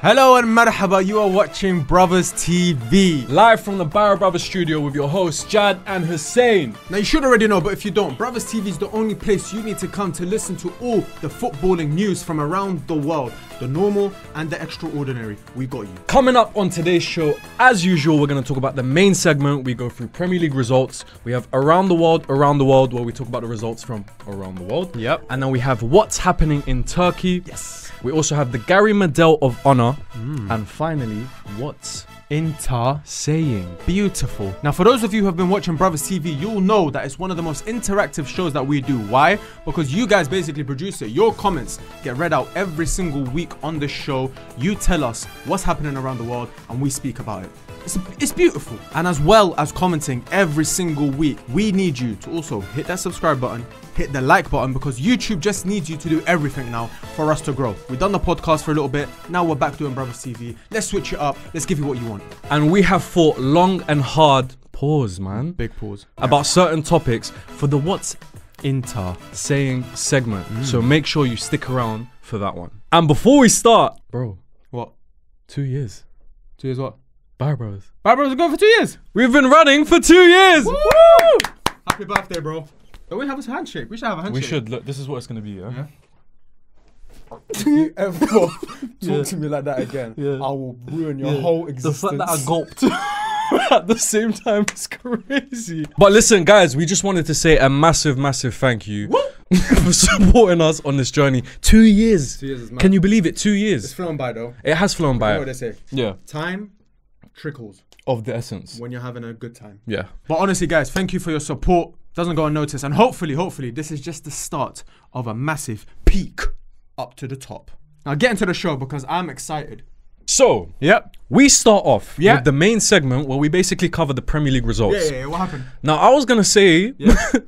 Hello and marhaba, you are watching Bruvvas TV. Live from the Barra studio with your hosts Jad and Hussein. Now you should already know, but if you don't, Bruvvas TV is the only place you need to come to listen to all the footballing news from around the world. The normal and the extraordinary. We got you. Coming up on today's show, as usual, we're going to talk about the main segment. We go through Premier League results. We have Around the World, where we talk about the results from around the world. Yep. And then we have What's Happening in Turkey. Yes. We also have the Gary Medel of Honor. And finally, What's Inter saying. Beautiful. Now, for those of you who have been watching Bruvvas TV, you'll know that it's one of the most interactive shows that we do. Why? Because you guys basically produce it. Your comments get read out every single week on the show. You tell us what's happening around the world and we speak about it. It's beautiful. And as well as commenting every single week, we need you to also hit that subscribe button, hit the like button, because YouTube just needs you to do everything now for us to grow. We've done the podcast for a little bit. Now we're back doing Bruvvas TV. Let's switch it up. Let's give you what you want. And we have fought long and hard, pause man, Big pause. about certain topics for the What's Inter saying segment. So make sure you stick around for that one. And before we start, bro, What? 2 years. 2 years what? Barra Brothers. Barra Brothers are going for 2 years. We've been running for 2 years. Woo! Happy birthday, bro. Don't we have a handshake? We should have a handshake. We should. Look, this is what it's going to be, yeah? If you ever talk to me like that again, I will ruin your whole existence. The fact that I gulped at the same time is crazy. But listen, guys, we just wanted to say a massive, massive thank you for supporting us on this journey. 2 years. 2 years is mad. Can you believe it? 2 years. It's flown by, though. It has flown You by. know what they say? Yeah. Time trickles Of the essence. when you're having a good time. Yeah. But honestly, guys, thank you for your support. Doesn't go unnoticed. And hopefully, this is just the start of a massive peak up to the top. Now, get into the show because I'm excited. So, Yep. we start off Yeah. with the main segment where we basically cover the Premier League results. Yeah. What happened? Now, I was going to say,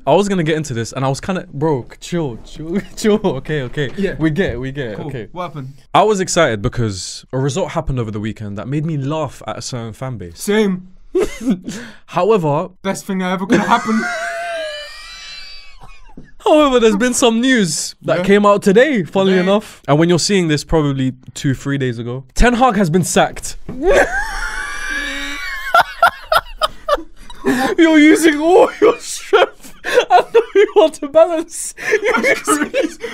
I was going to get into this and I was kind of, bro, chill. Okay. Yeah. We get it, Cool. okay. What happened? I was excited because a result happened over the weekend that made me laugh at a certain fan base. Same. However, Best thing that ever could have happened. there's been some news that came out today, funnily enough. And when you're seeing this, probably 2-3 days ago, Ten Hag has been sacked. You're using all your strength. I know you want to balance.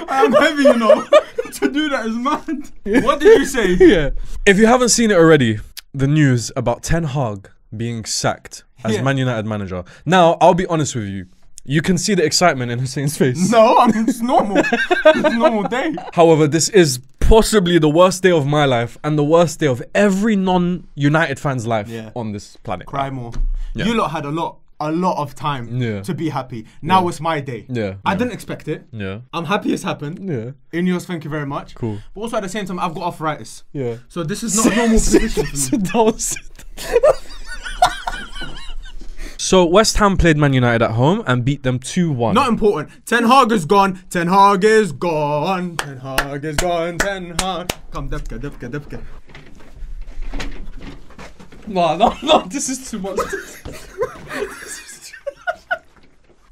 I'm heavy, you know. To do that is mad. What did you say? Yeah. If you haven't seen it already, the news about Ten Hag being sacked as Man United manager. Now, I'll be honest with you. You can see the excitement in Hussein's face. No, it's normal. It's a normal day. However, this is possibly the worst day of my life and the worst day of every non-United fan's life on this planet. Cry more. Yeah. You lot had a lot of time to be happy. Now it's my day. Yeah. I didn't expect it. Yeah. I'm happy it's happened. Yeah. Ineos, thank you very much. Cool. But also at the same time, I've got arthritis. Yeah. So this is not a normal position for me. So West Ham played Man United at home and beat them 2-1. Not important. Ten Hag is gone. Ten Hag is gone. Ten Hag is gone. Ten Hag. Come, Depke. No, this is too much.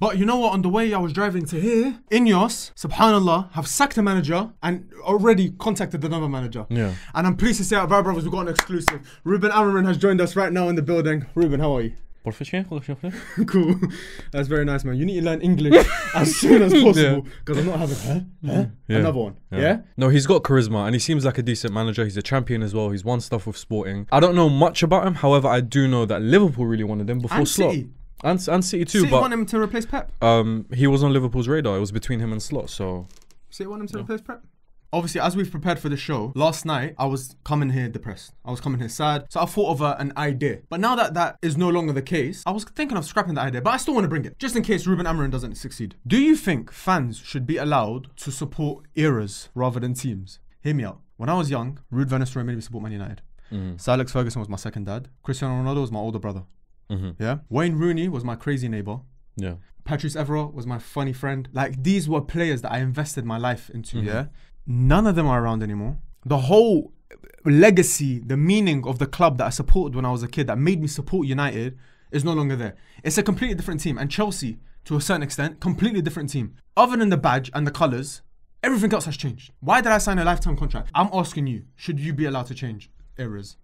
But you know what? On the way I was driving to here, Ineos, subhanallah, have sacked a manager and already contacted another manager. Yeah. And I'm pleased to say at Barra Brothers we've got an exclusive. Ruben Amorim has joined us right now in the building. Ruben, how are you? Cool. That's very nice, man. You need to learn English as soon as possible because I'm not having another one. Yeah? No, he's got charisma and he seems like a decent manager. He's a champion as well. He's won stuff with Sporting. I don't know much about him. However, I do know that Liverpool really wanted him before And Slot. City. And City too. City But want him to replace Pep. he was on Liverpool's radar. It was between him and Slot. So City want him to replace Pep. Obviously, as we've prepared for the show, last night I was coming here depressed. I was coming here sad. So I thought of an idea. But now that that is no longer the case, I was thinking of scrapping that idea. But I still want to bring it, just in case Ruben Amorim doesn't succeed. Do you think fans should be allowed to support eras rather than teams? Hear me out. When I was young, Ruud van Nistelrooy made me support Man United. Sir Alex Ferguson was my second dad. Cristiano Ronaldo was my older brother. Yeah. Wayne Rooney was my crazy neighbor. yeah. Patrice Evra was my funny friend. Like, these were players that I invested my life into, yeah? None of them are around anymore. The whole legacy, the meaning of the club that I supported when I was a kid that made me support United is no longer there. It's a completely different team. And Chelsea, to a certain extent, completely different team. Other than the badge and the colours, Everything else has changed. Why did I sign a lifetime contract? I'm asking you, should you be allowed to change eras?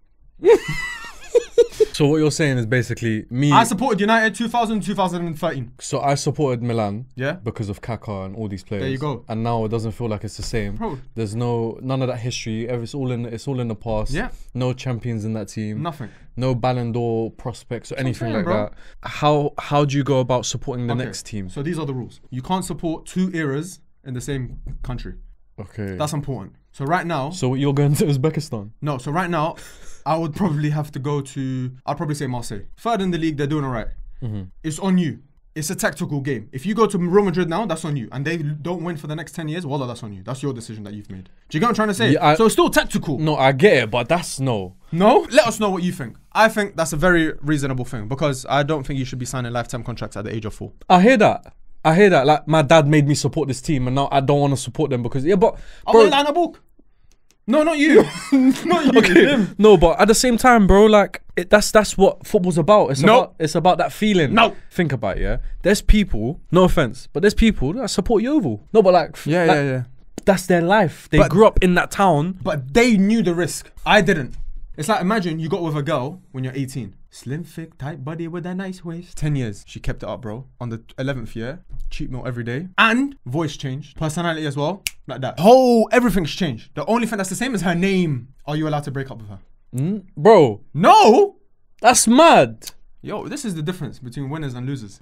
So what you're saying is basically me. I supported United 2000, 2013. So I supported Milan, Yeah. because of Kaká and all these players. There you go. And now it doesn't feel like it's the same. Bro. There's none of that history. It's all in the past. Yeah. No champions in that team. Nothing. No Ballon d'Or prospects or anything like bro. that. How do you go about supporting the next team? So these are the rules. You can't support 2 eras in the same country. Okay. That's important. So right now, So you're going to Uzbekistan? no, so right now, I would probably have to go to, I'd probably say Marseille. Third in the league, they're doing all right. It's on you. It's a tactical game. If you go to Real Madrid now, that's on you. And they don't win for the next 10 years, well, that's on you. That's your decision that you've made. Do you get what I'm trying to say? Yeah, so it's still tactical. No, I get it, but that's no. No? Let us know what you think. I think that's a very reasonable thing because I don't think you should be signing lifetime contracts at the age of 4. I hear that. Like, my dad made me support this team, and now I don't want to support them because but I bro, want to line a book. No, not you. Not you. okay, Him. no, but at the same time, bro, like that's what football's about. It's about that feeling. No. Think about it, yeah. There's people, no offense, but there's people that support Yeovil. No, but like, Yeah. that's their life. They grew up in that town. But they knew the risk. I didn't. It's like, imagine you got with a girl when you're 18. Slim, thick, tight body with a nice waist. 10 years. She kept it up, bro. On the 11th year, cheat meal every day. And voice changed. Personality as well. Like that. Everything's changed. The only thing that's the same is her name. Are you allowed to break up with her? Bro, No! that's mad. Yo, this is the difference between winners and losers.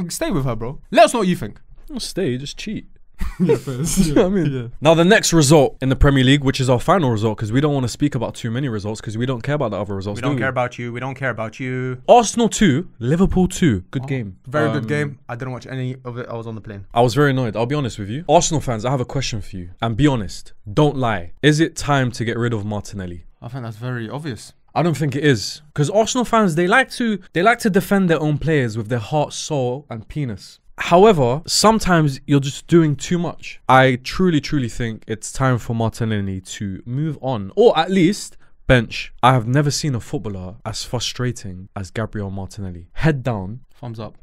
Stay with her, bro. Let us know what you think. Don't stay, just cheat. Yeah, first. You know what I mean? Yeah. Now the next result in the Premier League, which is our final result, because we don't want to speak about too many results because we don't care about the other results. We don't care about you. We don't care about you. Arsenal 2, Liverpool 2. Good game. Very good game. I didn't watch any of it. I was on the plane. I was very annoyed. I'll be honest with you. Arsenal fans, I have a question for you. And be honest. Don't lie. Is it time to get rid of Martinelli? I think that's very obvious. I don't think it is. Because Arsenal fans, they like to defend their own players with their heart, soul, and penis. However, sometimes you're just doing too much. I truly think it's time for Martinelli to move on. Or at least bench. I have never seen a footballer as frustrating as Gabriel Martinelli. Head down. Thumbs up.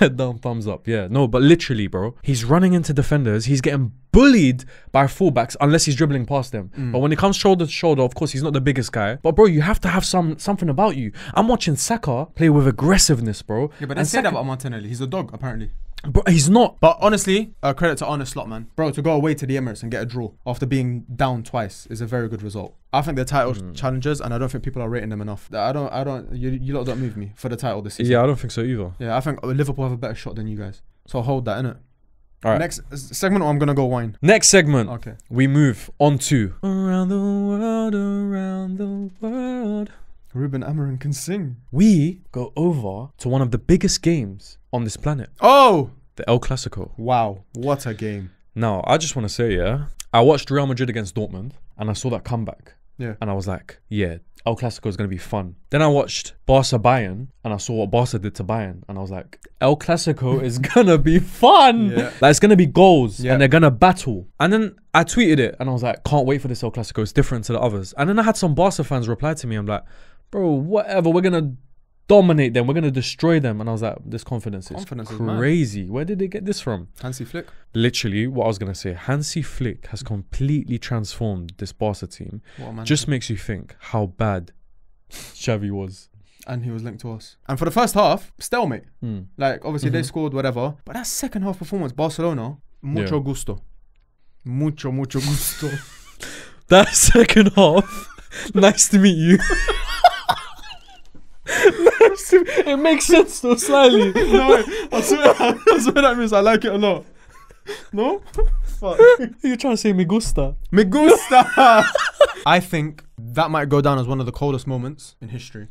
Head down, thumbs up. Yeah, no, but literally, bro. He's running into defenders. He's getting bullied by fullbacks unless he's dribbling past them. But when it comes shoulder to shoulder, of course, he's not the biggest guy. But bro, you have to have something about you. I'm watching Saka play with aggressiveness, bro. Yeah, but they say that about Martinelli. He's a dog, apparently. Bro, he's not. But honestly, credit to Arne Slot, man. Bro, to go away to the Emirates and get a draw after being down twice is a very good result. I think they're title challengers, and I don't think people are rating them enough. You lot don't move me for the title this season. Yeah, I don't think so either. Yeah, I think Liverpool have a better shot than you guys. So hold that, innit? All right. Next segment, or I'm gonna go wine. Next segment. Okay. We move on to Around the World, Around the World. Ruben Amorim can sing. We go over to one of the biggest games on this planet. Oh! The El Clasico. Wow, what a game. Now, I just want to say, yeah, I watched Real Madrid against Dortmund and I saw that comeback. Yeah. And I was like, yeah, El Clasico is going to be fun. Then I watched Barca Bayern and I saw what Barca did to Bayern. And I was like, El Clasico is going to be fun. Yeah. Like, it's going to be goals Yeah. and they're going to battle. And then I tweeted it and I was like, can't wait for this El Clasico. It's different to the others. And then I had some Barca fans reply to me. I'm like, bro, whatever. We're going to dominate them. We're going to destroy them. And I was like, this confidence is crazy. Where did they get this from? Hansi Flick. Literally, what I was going to say, Hansi Flick has completely transformed this Barca team. Just makes you think how bad Xavi was. And he was linked to us. And for the first half, stalemate. Like, obviously, they scored whatever. But that second half performance, Barcelona, mucho gusto. Mucho gusto. That second half, nice to meet you. It makes sense though, slightly. No, I swear that means I like it a lot. No? Fuck. You're trying to say me gusta. Me gusta. I think that might go down as one of the coldest moments in history.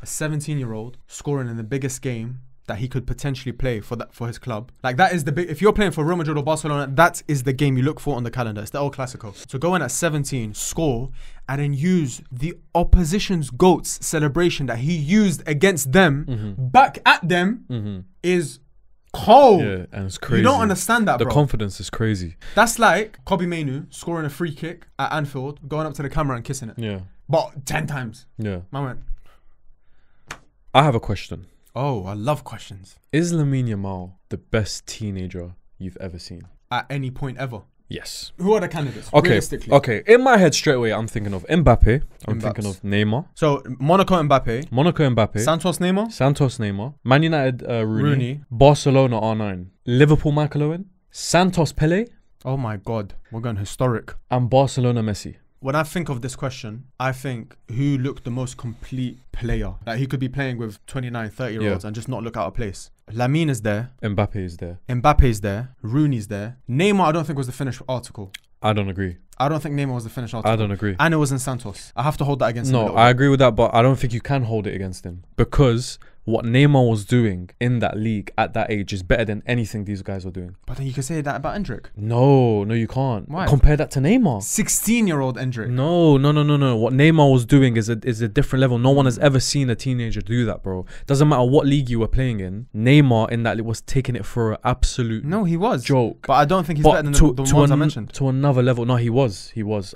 A 17-year-old scoring in the biggest game that he could potentially play for his club. Like, that is the big... If you're playing for Real Madrid or Barcelona, that is the game you look for on the calendar. It's the El Clasico. So go in at 17, score, and then use the opposition's GOAT's celebration that he used against them back at them is cold. Yeah, and it's crazy. You don't understand that, the bro. confidence is crazy. That's like Kobe Mainu scoring a free kick at Anfield, going up to the camera and kissing it. Yeah. But 10 times. Yeah. Man went... I have a question. Oh, I love questions. Is Lamine Yamal the best teenager you've ever seen? At any point ever. Yes. Who are the candidates? Okay. Realistically. Okay. In my head straight away, I'm thinking of Mbappe. I'm thinking of Neymar. So Monaco Mbappe. Santos Neymar. Man United Rooney. Barcelona R9. Liverpool Michael Owen. Santos Pele. Oh my God, we're going historic. And Barcelona Messi. When I think of this question, I think who looked the most complete player. Like he could be playing with 29, 30-year-olds and just not look out of place. Lamine is there. Mbappe is there. Mbappe is there. Rooney's there. Neymar, I don't think was the finished article. I don't agree. I don't think Neymar was the finished article. I don't agree. And it was in Santos. I have to hold that against him. No, I agree with that, but I don't think you can hold it against him. Because what Neymar was doing in that league at that age is better than anything these guys were doing. But then you can say that about Endrick. No, you can't. Why? Compare that to Neymar. 16-year-old Endrick. No. What Neymar was doing is a different level. No one has ever seen a teenager do that, bro. Doesn't matter what league you were playing in. Neymar in that was taking it for an absolute he was joke. But I don't think he's better than the ones I mentioned. To another level. No, he was.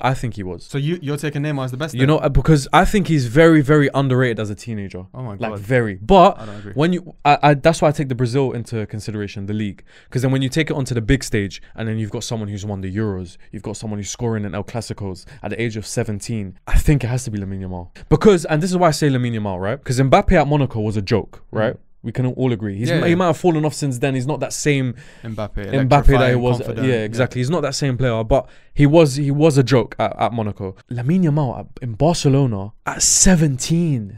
I think he was. So you're taking Neymar as the best? You know, because I think he's very, very underrated as a teenager. Oh my God. Like very. But I don't agree. when that's why I take the Brazil into consideration, the league, because then when you take it onto the big stage and then you've got someone who's won the Euros, you've got someone who's scoring in El Clasicos at the age of 17, I think it has to be Lamine Yamal. Because, and this is why I say Lamine Yamal, right? Because Mbappe at Monaco was a joke, right? We can all agree. He might have fallen off since then. He's not that same Mbappe that he was. Yeah, exactly. He's not that same player, but he was a joke at Monaco. Lamine Yamal in Barcelona at 17,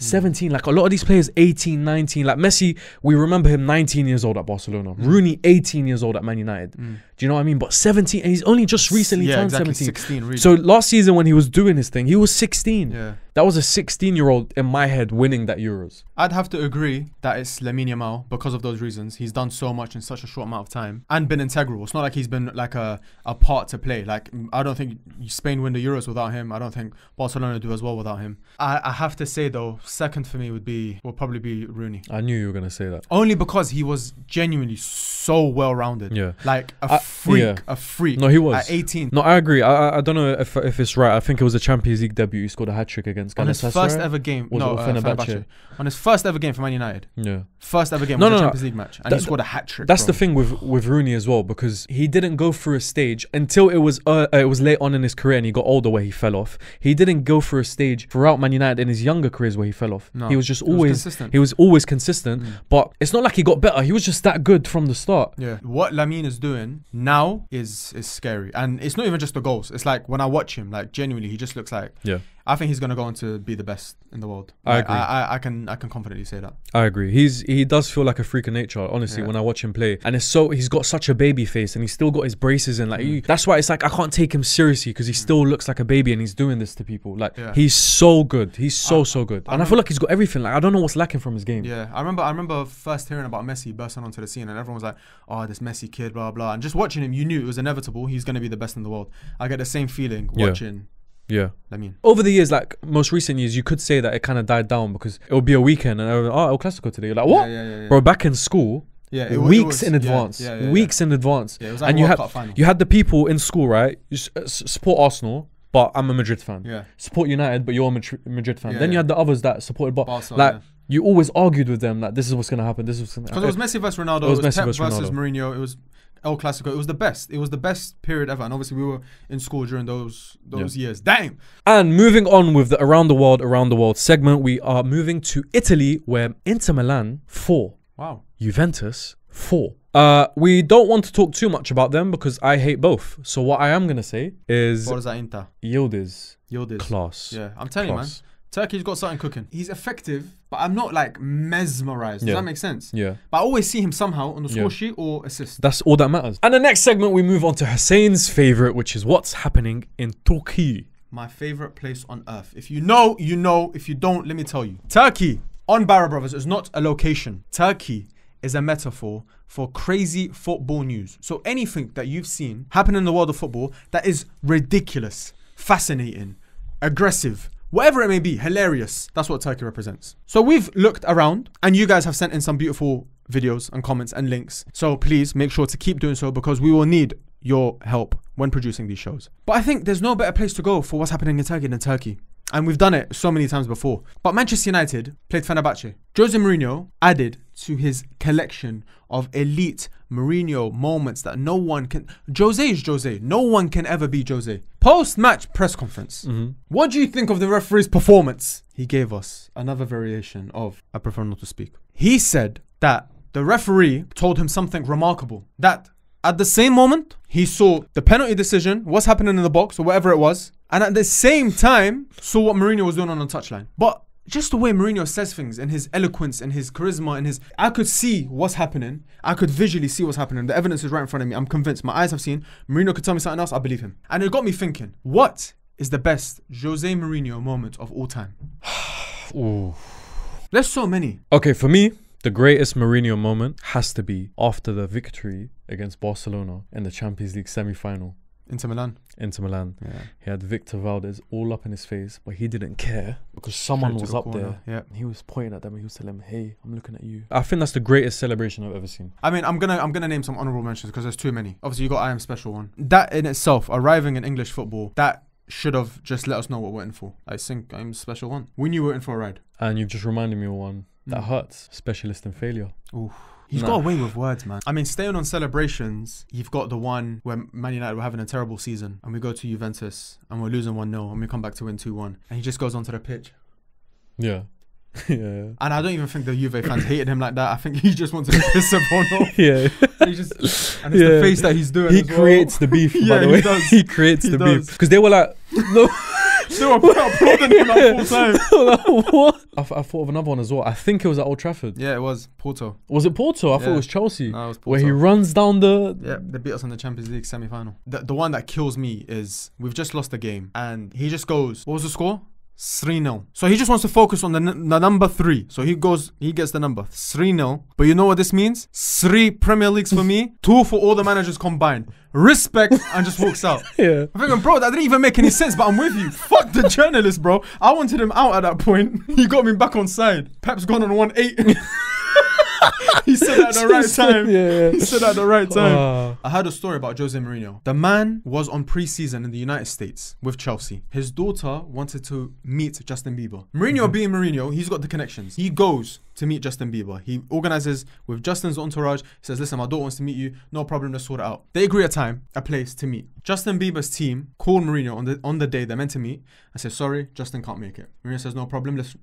like a lot of these players 18, 19. Like Messi, we remember him 19 years old at Barcelona. Rooney 18 years old at Man United. Do you know what I mean? But 17, and he's only just recently turned 17. 16, really. So last season when he was doing his thing, he was 16. Yeah. That was a 16-year-old in my head winning that Euros. I'd have to agree that it's Lamine Yamal because of those reasons. He's done so much in such a short amount of time and been integral. It's not like he's been like a part to play. Like I don't think Spain win the Euros without him. I don't think Barcelona do as well without him. I have to say though, second for me will probably be Rooney. I knew you were gonna say that. Only because he was genuinely so well-rounded. Yeah, like a freak. No, he was at 18. No, I agree. I don't know if it's right. I think it was a Champions League debut. He scored a hat trick against on his first ever game. Fenerbahce. On his first ever game for Man United. Yeah. First ever game was a Champions League match, and he scored a hat trick. That's the thing with Rooney as well, because he didn't go through a stage until it was late on in his career and he got older where he fell off. He didn't go through a stage throughout Man United in his younger careers where he fell off. No, he was just always consistent. But it's not like he got better. He was just that good from the start. Yeah. What Lamine is doing now is scary, and it's not even just the goals. It's like when I watch him, like genuinely, he just looks like. Yeah. I think he's going to go on to be the best in the world. Like, I agree. I can confidently say that. I agree. He does feel like a freak of nature, honestly, when I watch him play. And he's got such a baby face and he's still got his braces in. Like that's why it's like I can't take him seriously because he still looks like a baby and he's doing this to people. Like he's so good. He's so good. And I feel like he's got everything. Like I don't know what's lacking from his game. Yeah. I remember first hearing about Messi bursting onto the scene and everyone was like, oh, this Messi kid, blah, blah. And just watching him, you knew it was inevitable. He's going to be the best in the world. I get the same feeling watching. Yeah. Lamine. Over the years, like most recent years, you could say that it kind of died down because it would be a weekend and El Clasico today. You're like, what? Yeah. Bro, back in school, weeks in advance. Weeks in advance. Yeah, it was like and you had the people in school, right? You support Arsenal, but I'm a Madrid fan. Yeah. Support United, but you're a Madrid fan. Then you had the others that supported Barca. You always argued with them, like, this is what's going to happen. This is because it was Messi versus Ronaldo. It was Pep versus Mourinho. It was El Clasico. It was the best. It was the best period ever. And obviously we were in school during those years. Damn. And moving on with the around the world segment, we are moving to Italy, where Inter Milan 4. Wow. Juventus 4. We don't want to talk too much about them because I hate both. So what I am gonna say is Forza Inter. Yildiz. Class. Yeah, I'm telling you, man. Turkey's got something cooking. He's effective, but I'm not like mesmerized. Does that make sense? Yeah. But I always see him somehow on the score sheet or assist. That's all that matters. And the next segment, we move on to Hussein's favorite, which is what's happening in Turkey. My favorite place on earth. If you know, you know. If you don't, let me tell you. Turkey on Barra Brothers is not a location. Turkey is a metaphor for crazy football news. So anything that you've seen happen in the world of football that is ridiculous, fascinating, aggressive, whatever it may be, hilarious, that's what Turkey represents. So we've looked around and you guys have sent in some beautiful videos and comments and links. So please make sure to keep doing so because we will need your help when producing these shows. But I think there's no better place to go for what's happening in Turkey than Turkey. And we've done it so many times before. But Manchester United played Fenerbahce. Jose Mourinho added to his collection of elite Mourinho moments that no one can... Jose is Jose. No one can ever be Jose. Post-match press conference. What do you think of the referee's performance? He gave us another variation of I prefer not to speak. He said that the referee told him something remarkable. That at the same moment, he saw the penalty decision, what's happening in the box or whatever it was. And at the same time, saw what Mourinho was doing on the touchline. But just the way Mourinho says things and his eloquence and his charisma and his... I could see what's happening. I could visually see what's happening. The evidence is right in front of me. I'm convinced. My eyes have seen. Mourinho could tell me something else. I believe him. And it got me thinking, what is the best Jose Mourinho moment of all time? Ooh. There's so many. Okay, for me, the greatest Mourinho moment has to be after the victory against Barcelona in the Champions League semi-final. Inter Milan. Yeah. He had Victor Valdez all up in his face, but he didn't care because someone was up there. Yeah. He was pointing at them and he was telling them, hey, I'm looking at you. I think that's the greatest celebration I've ever seen. I mean, I'm gonna name some honorable mentions because there's too many. Obviously, you got I Am Special one. That in itself, arriving in English football, that should have just let us know what we're in for. I think I'm Special one. We knew we were in for a ride. And you've just reminded me of one that hurts. Specialist in failure. Ooh. He's got away with words, man. I mean, staying on celebrations, you've got the one where Man United were having a terrible season and we go to Juventus and we're losing 1-0 and we come back to win 2-1 and he just goes onto the pitch. Yeah. Yeah. And I don't even think the Juve fans hated him like that. I think he just wanted to piss everyone off. Yeah. And and it's the face that he's doing. He creates the beef, by the way. He does. He creates the beef. Because they were like, no. They were applauding him at full time. What? I thought of another one as well. I think it was at Old Trafford. Yeah, it was Porto. Was it Porto? I thought it was Chelsea. No, it was Porto. Where he runs down the... Yeah, they beat us in the Champions League semi-final. The one that kills me is we've just lost the game and he just goes, what was the score? 3-0. So he just wants to focus on the number 3. So he gets the number 3-0. But you know what this means? 3 Premier Leagues for me, 2 for all the managers combined. Respect, and just walks out. Yeah. I'm thinking, bro, that didn't even make any sense, but I'm with you. Fuck the journalist, bro. I wanted him out at that point. He got me back on side. Pep's gone on 1-8. He said that at the right time. Yeah. He said that at the right time. I heard a story about Jose Mourinho. The man was on pre-season in the United States with Chelsea. His daughter wanted to meet Justin Bieber. Mourinho being Mourinho, he's got the connections. He goes to meet Justin Bieber. He organizes with Justin's entourage. He says, listen, my daughter wants to meet you. No problem, let's sort it out. They agree a time, a place to meet. Justin Bieber's team called Mourinho on the day they're meant to meet. I said, sorry, Justin can't make it. Mourinho says, no problem, let's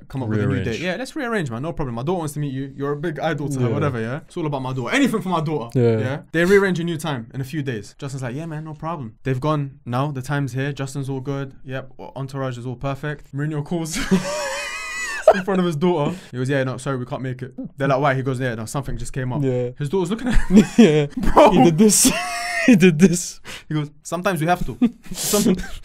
come up with a new date. Yeah, let's rearrange, man. No problem. My daughter wants to meet you. You're a big idol to her, whatever, yeah? It's all about my daughter. Anything for my daughter. Yeah. They rearrange a new time in a few days. Justin's like, yeah, man, no problem. They've gone now. The time's here. Justin's all good. Yep. Entourage is all perfect. Mourinho calls in front of his daughter. He goes, yeah, no, sorry, we can't make it. They're like, why? He goes, yeah, no, something just came up. Yeah. His daughter's looking at him. Yeah. Bro. He did this. He did this. He goes, sometimes we have to.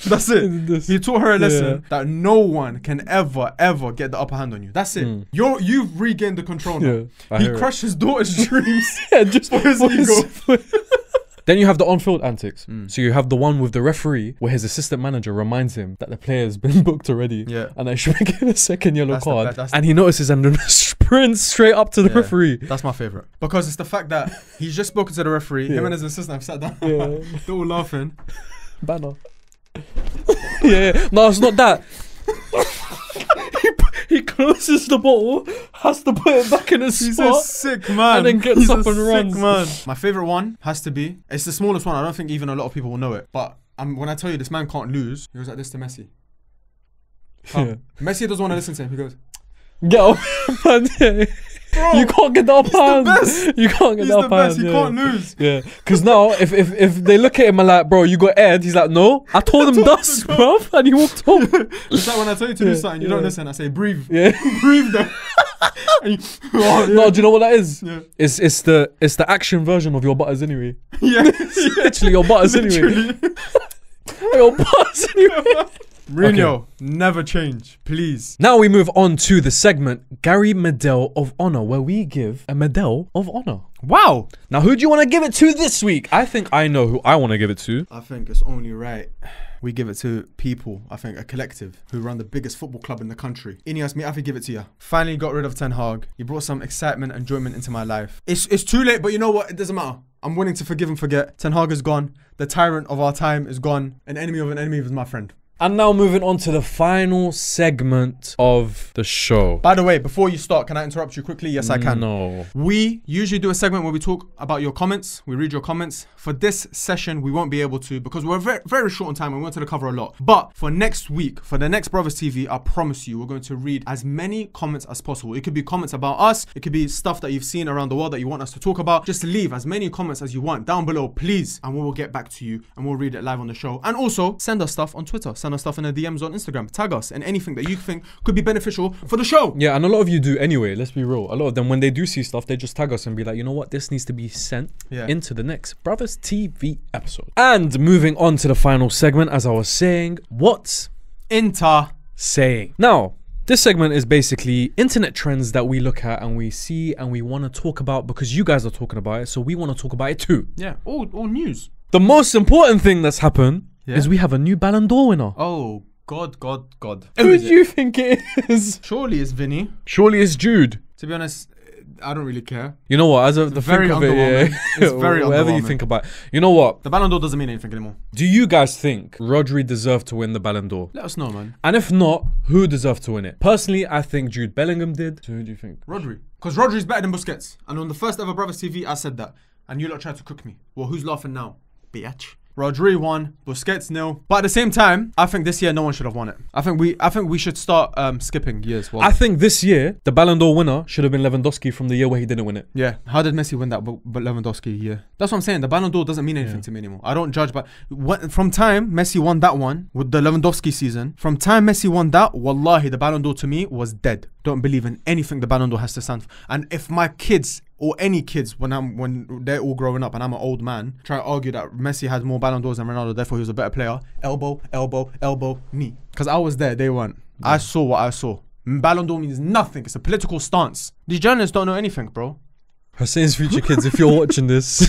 That's it. He taught her a lesson that no one can ever get the upper hand on you. That's it. You've regained the control now. He crushed his daughter's dreams just for his ego. Then you have the on-field antics. So you have the one with the referee where his assistant manager reminds him that the player's been booked already. Yeah. And they should get a second yellow card. And he notices and then sprints straight up to the referee. That's my favourite. Because it's the fact that he's just spoken to the referee. Him and his assistant have sat down. They're all laughing. Banner. No, it's not that. He closes the bottle, has to put it back in his spot. He's a sick man. And then gets up and runs. Man. My favourite one has to be, it's the smallest one. I don't think even a lot of people will know it. But when I tell you this man can't lose, he goes like this to Messi. Messi doesn't want to listen to him. He goes, get off, man. Bro, you can't get the upper hand. You can't get the upper hand. He can't lose. Yeah. Because now, if they look at him and like, bro, you got aired, he's like, no, I told him dust, bro. And he walked off. It's like when I tell you to do something, you don't listen. I say, breathe. Yeah. Breathe though. No, do you know what that is? Yeah. It's the action version of your butters anyway. Yeah. Literally your butters anyway. Your butters anyway. Mourinho, never change, please. Now we move on to the segment Gary Medal of Honor, where we give a Medal of Honor. Wow. Now who do you want to give it to this week? I think I know who I want to give it to. I think it's only right we give it to people, I think a collective, who run the biggest football club in the country. Ineos, me, I have to give it to you. Finally got rid of Ten Hag. You brought some excitement and enjoyment into my life. It's too late, but you know what? It doesn't matter. I'm willing to forgive and forget. Ten Hag is gone. The tyrant of our time is gone. An enemy of an enemy is my friend. And now moving on to the final segment of the show. By the way, before you start, can I interrupt you quickly? Yes, I can. No. We usually do a segment where we talk about your comments. We read your comments. For this session, we won't be able to because we're very, very short on time and we wanted to cover a lot. But for next week, for the next Bruvvas TV, I promise you, we're going to read as many comments as possible. It could be comments about us. It could be stuff that you've seen around the world that you want us to talk about. Just leave as many comments as you want down below, please. And we will get back to you and we'll read it live on the show. And also, send us stuff on Twitter. Send us stuff in the DMs on Instagram. Tag us in anything that you think could be beneficial for the show. Yeah, and a lot of you do anyway, let's be real. A lot of them, when they do see stuff, they just tag us and be like, you know what, this needs to be sent into the next Bruvvas TV episode. And moving on to the final segment, as I was saying, what's Inter saying? Now, this segment is basically internet trends that we look at and we see and we want to talk about because you guys are talking about it, so we want to talk about it too. Yeah, all news. The most important thing that's happened is we have a new Ballon d'Or winner. Oh, God. Who do you think it is? Surely it's Vinny. Surely it's Jude. To be honest, I don't really care. You know what? As of the very think of it, It's very whatever you underwhelming. think about. You know what? The Ballon d'Or doesn't mean anything anymore. Do you guys think Rodri deserved to win the Ballon d'Or? Let us know, man. And if not, who deserved to win it? Personally, I think Jude Bellingham did. So who do you think? Rodri. Because Rodri's better than Busquets. And on the first ever Bruvvas TV, I said that. And you lot tried to cook me. Well, who's laughing now? Bitch. Rodri won, Busquets nil. But at the same time, I think this year no one should have won it. I think we should start skipping years. Well, I think this year the Ballon d'Or winner should have been Lewandowski from the year where he didn't win it. yeah. How did Messi win that but Lewandowski? Yeah. That's what I'm saying. The Ballon d'Or doesn't mean anything to me anymore. I don't judge, but from time Messi won that one with the Lewandowski season, from time Messi won that, wallahi, the Ballon d'Or to me was dead. Don't believe in anything the Ballon d'Or has to stand for. And if my kids or any kids when they're all growing up and I'm an old man try to argue that Messi had more Ballon d'Ors than Ronaldo, therefore he was a better player, elbow, knee. Because I was there, they weren't. Yeah. I saw what I saw. Ballon d'Or means nothing. It's a political stance. These journalists don't know anything, bro. Hussein's future kids, if you're watching this,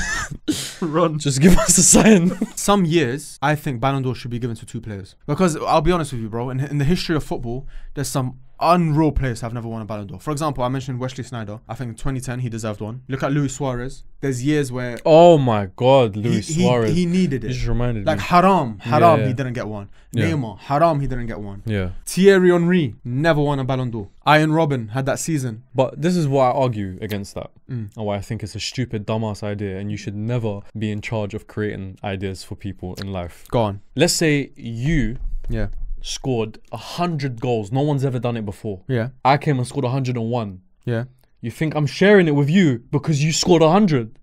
run. Just give us a sign. Some years, I think Ballon d'Or should be given to 2 players. Because I'll be honest with you, bro, in the history of football, there's some unreal players have never won a Ballon d'Or. For example, I mentioned Wesley Sneijder. I think in 2010 he deserved one. Look at Luis Suarez. There's years where oh my God, Luis Suarez. He needed it. He just reminded like me. Haram, Yeah. he didn't get one. Yeah. Neymar, Haram, he didn't get one. Yeah. Thierry Henry never won a Ballon d'Or. Ian Robin had that season. But this is why I argue against that, and why I think it's a stupid, dumbass idea, and you should never be in charge of creating ideas for people in life. Go on. Let's say you Yeah. scored 100 goals. No one's ever done it before. Yeah. I came and scored 101. Yeah. You think I'm sharing it with you because you scored 100?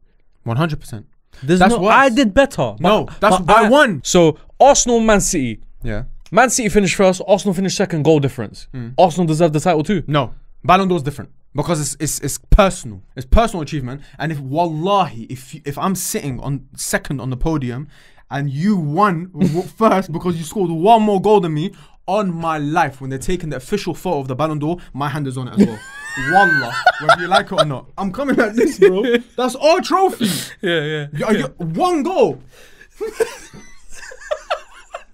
100%. That's That's no, worse. I did better. No, that's but I won. So Arsenal, Man City. Yeah. Man City finished first. Arsenal finished second. Goal difference. Arsenal deserved the title too. No. Ballon d'Or is different. Because it's personal. It's personal achievement. And if wallahi, if I'm sitting on second on the podium and you won first because you scored one more goal than me, on my life, when they're taking the official photo of the Ballon d'Or, my hand is on it as well. Wallah, whether you like it or not. I'm coming like this, bro. That's our trophy. Yeah. One goal.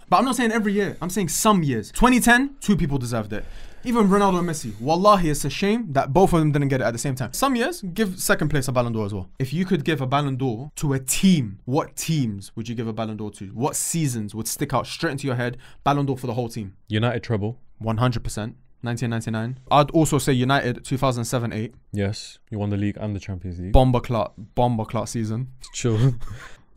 But I'm not saying every year. I'm saying some years. 2010, 2 people deserved it. Even Ronaldo and Messi. Wallahi, it's a shame that both of them didn't get it at the same time. Some years, give second place a Ballon d'Or as well. If you could give a Ballon d'Or to a team, what teams would you give a Ballon d'Or to? What seasons would stick out straight into your head? Ballon d'Or for the whole team. United treble. 100%. 1999. I'd also say United 2007-8. Yes, you won the league and the Champions League. Bomber clock season. Chill.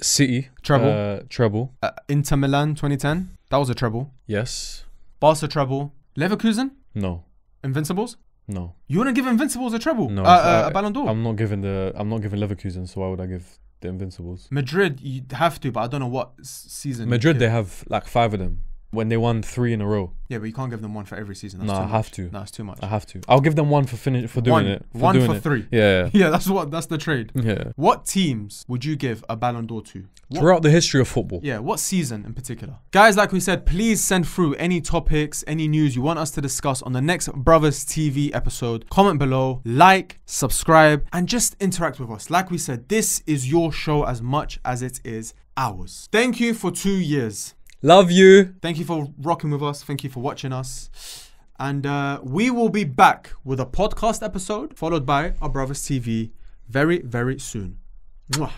City. Treble. Treble. Inter Milan 2010. That was a treble. Yes. Barca treble. Leverkusen. No. Invincibles. No. You wouldn't give Invincibles a treble? No. A Ballon d'Or? I'm not giving Leverkusen, so why would I give the Invincibles? Madrid, you have to, but I don't know what season. Madrid, they have like 5 of them. When they won 3 in a row. Yeah, but you can't give them one for every season. That's No, too I much. have to. No, it's too much. I have to. I'll give them one for doing it. One doing for it. 3. Yeah. Yeah, that's the trade. Yeah. What teams would you give a Ballon d'Or to? Throughout the history of football. Yeah, what season in particular? Guys, like we said, please send through any topics, any news you want us to discuss on the next Bruvvas TV episode. Comment below, like, subscribe, and just interact with us. Like we said, this is your show as much as it is ours. Thank you for 2 years. Love you. Thank you for rocking with us. Thank you for watching us. And we will be back with a podcast episode followed by our Bruvvas TV very, very soon. Mwah.